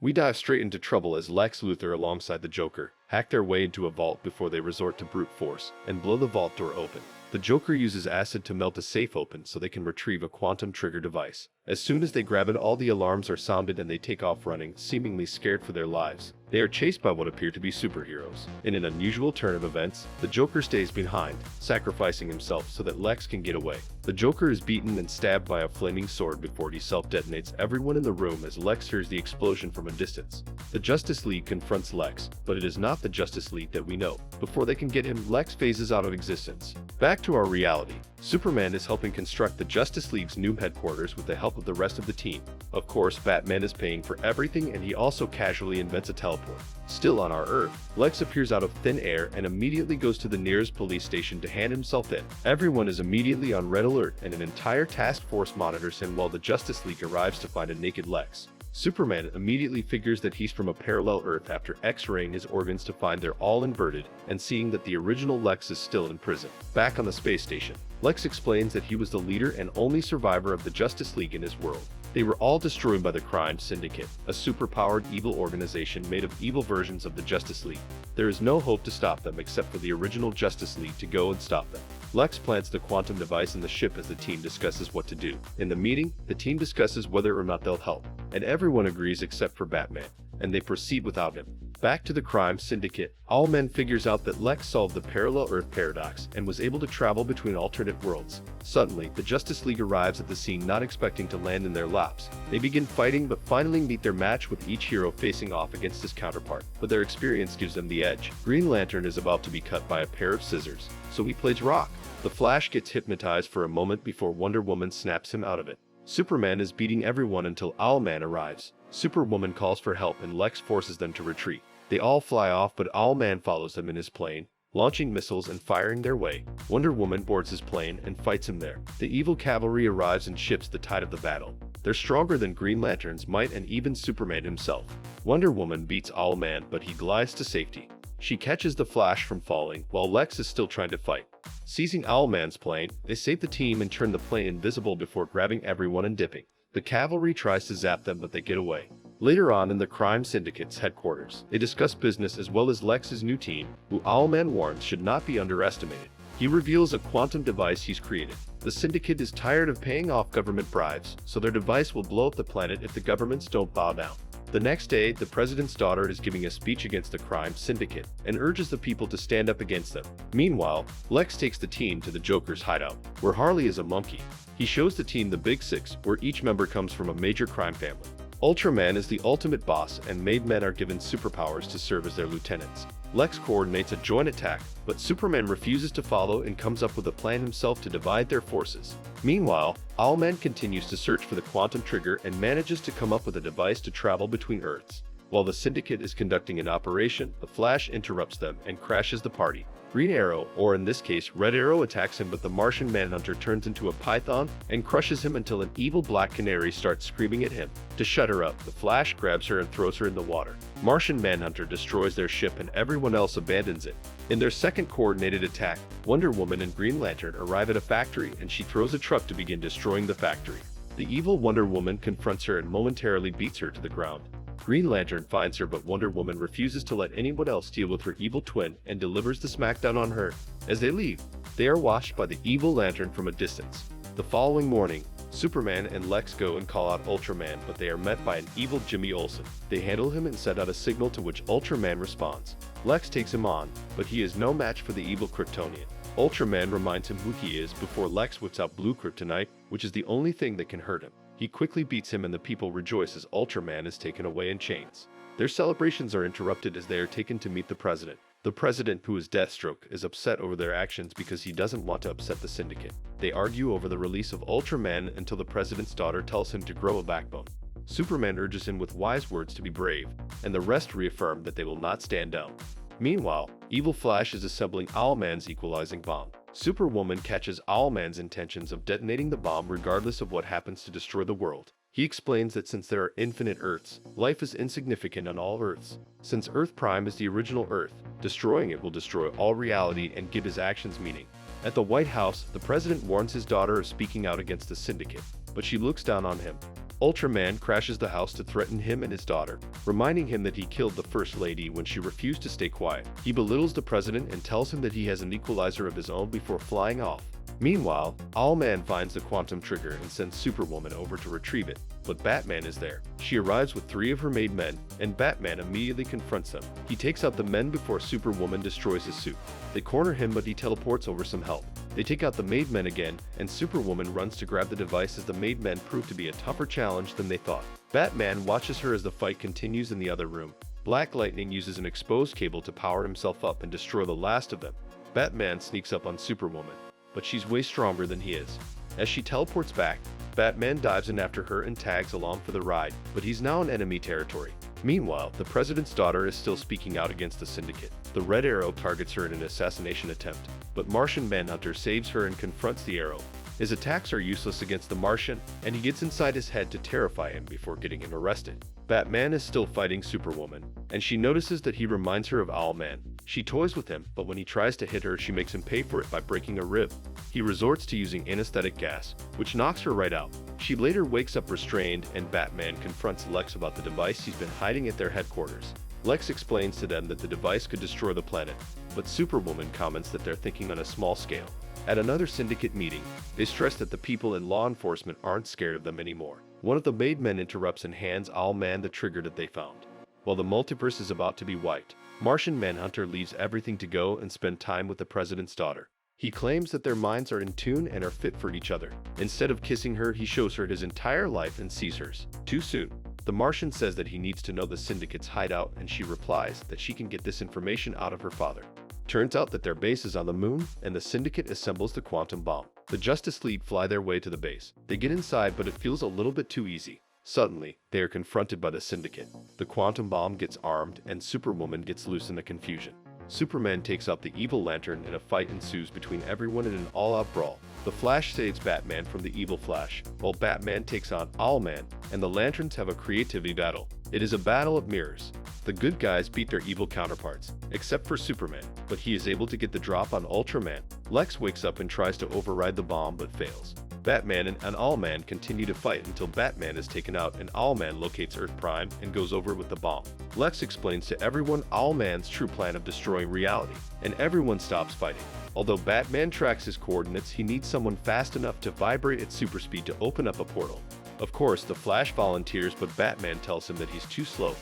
We dive straight into trouble as Lex Luthor alongside the Joker hack their way into a vault before they resort to brute force and blow the vault door open. The Joker uses acid to melt the safe open so they can retrieve a quantum trigger device. As soon as they grab it, all the alarms are sounded and they take off running, seemingly scared for their lives. They are chased by what appear to be superheroes. In an unusual turn of events, the Joker stays behind, sacrificing himself so that Lex can get away. The Joker is beaten and stabbed by a flaming sword before he self-detonates everyone in the room as Lex hears the explosion from a distance. The Justice League confronts Lex, but it is not the Justice League that we know. Before they can get him, Lex phases out of existence. Back to our reality. Superman is helping construct the Justice League's new headquarters with the help of the rest of the team. Of course, Batman is paying for everything and he also casually invents a teleport. Still on our Earth, Lex appears out of thin air and immediately goes to the nearest police station to hand himself in. Everyone is immediately on red alert and an entire task force monitors him while the Justice League arrives to find a naked Lex. Superman immediately figures that he's from a parallel Earth after X-raying his organs to find they're all inverted and seeing that the original Lex is still in prison. Back on the space station, Lex explains that he was the leader and only survivor of the Justice League in his world. They were all destroyed by the Crime Syndicate, a superpowered evil organization made of evil versions of the Justice League. There is no hope to stop them except for the original Justice League to go and stop them. Lex plants the quantum device in the ship as the team discusses what to do. In the meeting, the team discusses whether or not they'll help, and everyone agrees except for Batman, and they proceed without him. Back to the Crime Syndicate, Allman figures out that Lex solved the parallel Earth paradox and was able to travel between alternate worlds. Suddenly, the Justice League arrives at the scene not expecting to land in their laps. They begin fighting but finally meet their match with each hero facing off against his counterpart, but their experience gives them the edge. Green Lantern is about to be cut by a pair of scissors, so he plays rock. The Flash gets hypnotized for a moment before Wonderwoman snaps him out of it. Superman is beating everyone until Owlman arrives. Superwoman calls for help and Lex forces them to retreat. They all fly off but Owlman follows them in his plane, launching missiles and firing their way. Wonder Woman boards his plane and fights him there. The evil cavalry arrives and shifts the tide of the battle. They're stronger than Green Lantern's might and even Superman himself. Wonder Woman beats Owlman but he glides to safety. She catches the Flash from falling while Lex is still trying to fight. Seizing Owlman's plane, they save the team and turn the plane invisible before grabbing everyone and dipping. The cavalry tries to zap them but they get away. Later on in the Crime Syndicate's headquarters, they discuss business as well as Lex's new team, who Owlman warns should not be underestimated. He reveals a quantum device he's created. The Syndicate is tired of paying off government bribes, so their device will blow up the planet if the governments don't bow down. The next day, the president's daughter is giving a speech against the Crime Syndicate and urges the people to stand up against them. Meanwhile, Lex takes the team to the Joker's hideout, where Harley is a monkey. He shows the team the Big Six, where each member comes from a major crime family. Ultraman is the ultimate boss, and made men are given superpowers to serve as their lieutenants. Lex coordinates a joint attack, but Superman refuses to follow and comes up with a plan himself to divide their forces. Meanwhile, Owlman continues to search for the quantum trigger and manages to come up with a device to travel between Earths. While the Syndicate is conducting an operation, the Flash interrupts them and crashes the party. Green Arrow, or in this case Red Arrow, attacks him but the Martian Manhunter turns into a python and crushes him until an evil Black Canary starts screaming at him. To shut her up, the Flash grabs her and throws her in the water. Martian Manhunter destroys their ship and everyone else abandons it. In their second coordinated attack, Wonder Woman and Green Lantern arrive at a factory and she throws a truck to begin destroying the factory. The evil Wonder Woman confronts her and momentarily beats her to the ground. Green Lantern finds her but Wonder Woman refuses to let anyone else deal with her evil twin and delivers the smackdown on her. As they leave, they are watched by the evil Lantern from a distance. The following morning, Superman and Lex go and call out Ultraman but they are met by an evil Jimmy Olsen. They handle him and send out a signal to which Ultraman responds. Lex takes him on, but he is no match for the evil Kryptonian. Ultraman reminds him who he is before Lex whips out blue kryptonite, which is the only thing that can hurt him. He quickly beats him and the people rejoice as Ultraman is taken away in chains. Their celebrations are interrupted as they are taken to meet the president. The president, who is Deathstroke, is upset over their actions because he doesn't want to upset the Syndicate. They argue over the release of Ultraman until the president's daughter tells him to grow a backbone. Superman urges him with wise words to be brave, and the rest reaffirm that they will not stand down. Meanwhile, evil Flash is assembling Owlman's equalizing bomb. Superwoman catches Owlman's intentions of detonating the bomb regardless of what happens to destroy the world. He explains that since there are infinite Earths, life is insignificant on all Earths. Since Earth Prime is the original Earth, destroying it will destroy all reality and give his actions meaning. At the White House, the president warns his daughter of speaking out against the Syndicate, but she looks down on him. Ultraman crashes the house to threaten him and his daughter, reminding him that he killed the First Lady when she refused to stay quiet. He belittles the president and tells him that he has an equalizer of his own before flying off. Meanwhile, Owlman finds the quantum trigger and sends Superwoman over to retrieve it, but Batman is there. She arrives with 3 of her made men, and Batman immediately confronts them. He takes out the men before Superwoman destroys his suit. They corner him, but he teleports over some help. They take out the made men again, and Superwoman runs to grab the device as the made men prove to be a tougher challenge than they thought. Batman watches her as the fight continues in the other room. Black Lightning uses an exposed cable to power himself up and destroy the last of them. Batman sneaks up on Superwoman, but she's way stronger than he is. As she teleports back, Batman dives in after her and tags along for the ride, but he's now in enemy territory. Meanwhile, the president's daughter is still speaking out against the Syndicate. The Red Arrow targets her in an assassination attempt, but Martian Manhunter saves her and confronts the Arrow. His attacks are useless against the Martian, and he gets inside his head to terrify him before getting him arrested. Batman is still fighting Superwoman, and she notices that he reminds her of Owlman. She toys with him, but when he tries to hit her, she makes him pay for it by breaking a rib. He resorts to using anesthetic gas, which knocks her right out. She later wakes up restrained, and Batman confronts Lex about the device he's been hiding at their headquarters. Lex explains to them that the device could destroy the planet, but Superwoman comments that they're thinking on a small scale. At another Syndicate meeting, they stress that the people in law enforcement aren't scared of them anymore. One of the made men interrupts and hands Owlman the trigger that they found. While the multiverse is about to be wiped, Martian Manhunter leaves everything to go and spend time with the president's daughter. He claims that their minds are in tune and are fit for each other. Instead of kissing her, he shows her his entire life and sees hers too soon. The Martian says that he needs to know the Syndicate's hideout, and she replies that she can get this information out of her father. Turns out that their base is on the moon, and the Syndicate assembles the quantum bomb. The Justice League fly their way to the base. They get inside, but it feels a little bit too easy. Suddenly, they are confronted by the Syndicate. The quantum bomb gets armed, and Superwoman gets loose in the confusion. Superman takes out the evil Lantern, and a fight ensues between everyone in an all-out brawl. The Flash saves Batman from the evil Flash, while Batman takes on Owlman, and the Lanterns have a creativity battle. It is a battle of mirrors. The good guys beat their evil counterparts, except for Superman, but he is able to get the drop on Ultraman. Lex wakes up and tries to override the bomb but fails. Batman and Owlman continue to fight until Batman is taken out and Owlman locates Earth Prime and goes over it with the bomb. Lex explains to everyone Owlman's true plan of destroying reality, and everyone stops fighting. Although Batman tracks his coordinates, he needs someone fast enough to vibrate at super speed to open up a portal. Of course, the Flash volunteers, but Batman tells him that he's too slow.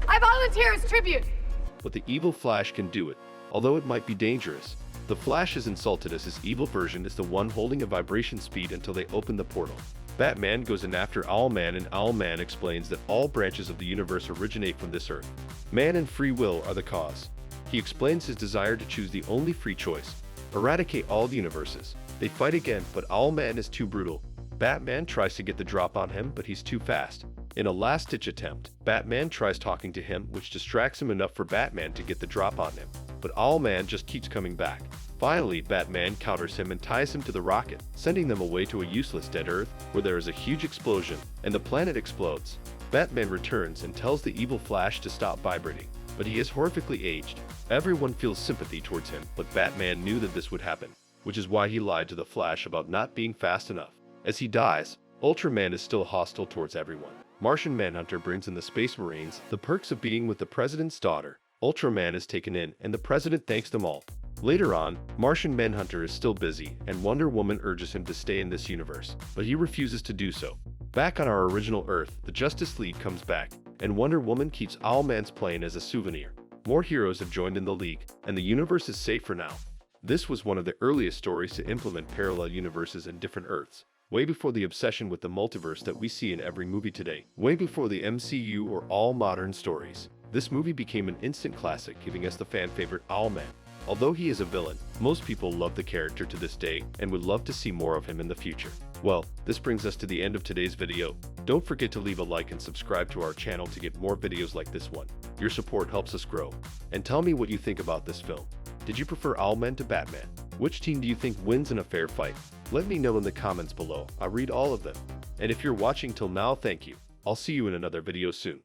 I volunteer as tribute! But the evil Flash can do it, although it might be dangerous. The Flash is insulted as his evil version is the one holding a vibration speed until they open the portal. Batman goes in after Owlman, and Owlman explains that all branches of the universe originate from this Earth. Man and free will are the cause. He explains his desire to choose the only free choice: eradicate all the universes. They fight again, but Owlman is too brutal. Batman tries to get the drop on him, but he's too fast. In a last-ditch attempt, Batman tries talking to him, which distracts him enough for Batman to get the drop on him. But Owlman just keeps coming back. Finally, Batman counters him and ties him to the rocket, sending them away to a useless dead Earth, where there is a huge explosion, and the planet explodes. Batman returns and tells the evil Flash to stop vibrating, but he is horrifically aged. Everyone feels sympathy towards him, but Batman knew that this would happen, which is why he lied to the Flash about not being fast enough. As he dies, Ultraman is still hostile towards everyone. Martian Manhunter brings in the Space Marines, the perks of being with the president's daughter. Ultraman is taken in, and the president thanks them all. Later on, Martian Manhunter is still busy, and Wonder Woman urges him to stay in this universe, but he refuses to do so. Back on our original Earth, the Justice League comes back, and Wonder Woman keeps Owlman's plane as a souvenir. More heroes have joined in the League, and the universe is safe for now. This was one of the earliest stories to implement parallel universes and different Earths. Way before the obsession with the multiverse that we see in every movie today. Way before the MCU or all modern stories. This movie became an instant classic, giving us the fan favorite Owlman. Although he is a villain, most people love the character to this day and would love to see more of him in the future. Well, this brings us to the end of today's video. Don't forget to leave a like and subscribe to our channel to get more videos like this one. Your support helps us grow. And tell me what you think about this film. Did you prefer Owlman to Batman? Which team do you think wins in a fair fight? Let me know in the comments below. I read all of them. And if you're watching till now, thank you. I'll see you in another video soon.